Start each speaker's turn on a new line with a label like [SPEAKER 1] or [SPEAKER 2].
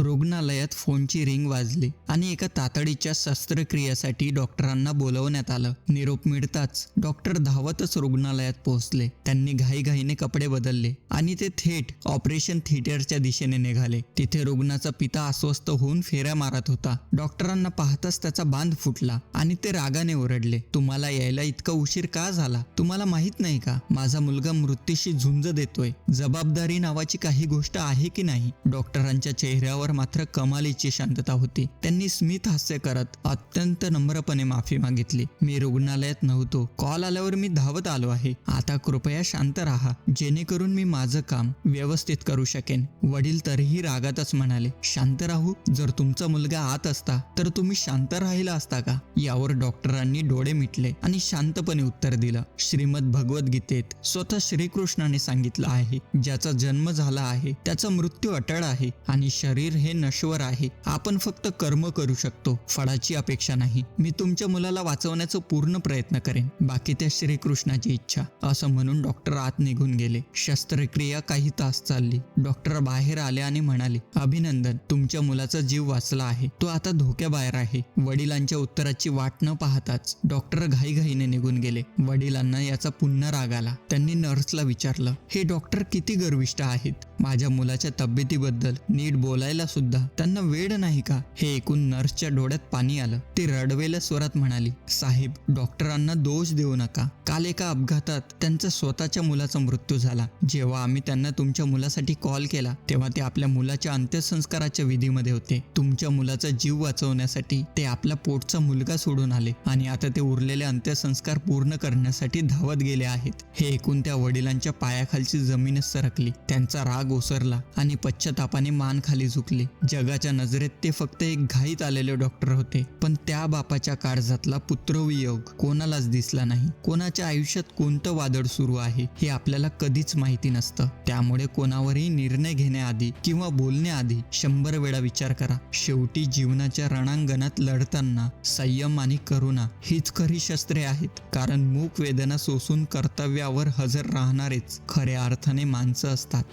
[SPEAKER 1] रुग्णालयात फोनची रिंग वाजली आणि एका तातडीच्या शस्त्रक्रियेसाठी डॉक्टरांना बोलवण्यात आलं. निरोप मिळताच डॉक्टर धावतच रुग्णालयात पोहोचले. त्यांनी घाईघाईने कपडे बदलले आणि ते थेट ऑपरेशन थिएटरच्या दिशेने निघाले. तिथे रुग्णाचा पिता अस्वस्थ होऊन फेऱ्या मारत होता. डॉक्टरांना पाहताच त्याचा बांध फुटला आणि ते रागाने ओरडले, तुम्हाला यायला इतका उशीर का झाला? तुम्हाला माहित नाही का माझा मुलगा मृत्यूशी झुंज देतोय? जबाबदारी नावाची काही गोष्ट आहे की नाही? डॉक्टरांच्या चेहऱ्यावर मात्र कमालीची शांतता होती. त्यांनी स्मित हास्य करत अत्यंत नम्रपणे माफी मागितली. मी रुग्णालयात नव्हतो. कॉल आल्यावर मी धावत आलो आहे. आता कृपया शांत राहा, जेणेकरून मी माझं काम व्यवस्थित करू शकेन. वडील तरीही रागातच म्हणाले, शांत राहू? जर तुमचा मुलगा आत असता तर तुम्ही शांत राहिला असता का? यावर डॉक्टरांनी डोळे मिटले आणि शांतपणे उत्तर दिलं, श्रीमद भगवद्गीतेत स्वतः श्रीकृष्णाने सांगितलं आहे, ज्याचा जन्म झाला आहे त्याचा मृत्यू अटळ आहे आणि शरीर हे नश्वर आहे. आपण फक्त कर्म करू शकतो, फळाची अपेक्षा नाही. मी तुमच्या मुलाला वाचवण्याचा पूर्ण प्रयत्न करेन, बाकी त्या श्रीकृष्णाची इच्छा. असं म्हणून डॉक्टर आत निघून गेले. शस्त्रक्रिया काही तास चालली. डॉक्टर बाहेर आले आणि म्हणाले, अभिनंदन, तुमच्या मुलाचा जीव वाचला आहे. तो आता धोक्याबाहेर आहे. वडिलांच्या उत्तराची वाट न पाहताच डॉक्टर घाईघाईने निघून गेले. वडिलांना याचा पुन्हा राग आला. त्यांनी नर्सला विचारलं, हे डॉक्टर किती गर्विष्ठ आहेत. माझ्या मुलाच्या तब्येतीबद्दल नीट बोलायला सुद्धा त्यांना वेळ नाही का? हे ऐकून नर्सच्या डोळ्यात पाणी आलं. ती रडवेल्या स्वरात म्हणाली, साहेब, डॉक्टरांना दोष देऊ नका. काल एका अपघातात त्यांच्या स्वतःच्या मुलाचा मृत्यू झाला. जेव्हा आम्ही त्यांना तुमच्या मुलासाठी कॉल केला तेव्हा ते आपल्या मुलाच्या अंत्यसंस्काराच्या विधीमध्ये होते. तुमच्या मुलाचा जीव वाचवण्यासाठी ते आपला पोटचा मुलगा सोडून आले आणि आता ते उरलेले अंत्यसंस्कार पूर्ण करण्यासाठी धावत गेले आहेत. हे ऐकून त्या वडिलांच्या पायाखालची जमीनच सरकली. त्यांचा राग ओसरला आणि पश्चातापाने मान खाली झुकली. जगाच्या नजरेत ते फक्त एक घाईत आलेले डॉक्टर होते, पण त्या बापाच्या काळजातला पुत्रवियोग कोणालाच दिसला नाही. कोणाच्या आयुष्यात कोणतं वादळ सुरू आहे हे आपल्याला कधीच माहिती नसतं. त्यामुळे कोणावरही निर्णय घेण्याआधी किंवा बोलण्याआधी 100 वेळा विचार करा. शेवटी जीवनाच्या रणांगणात लढताना संयम आणि करुणा हीच खरी शस्त्रे आहेत. कारण मूक वेदना सोसून कर्तव्यावर हजर राहणारेच खऱ्या अर्थाने माणसं असतात.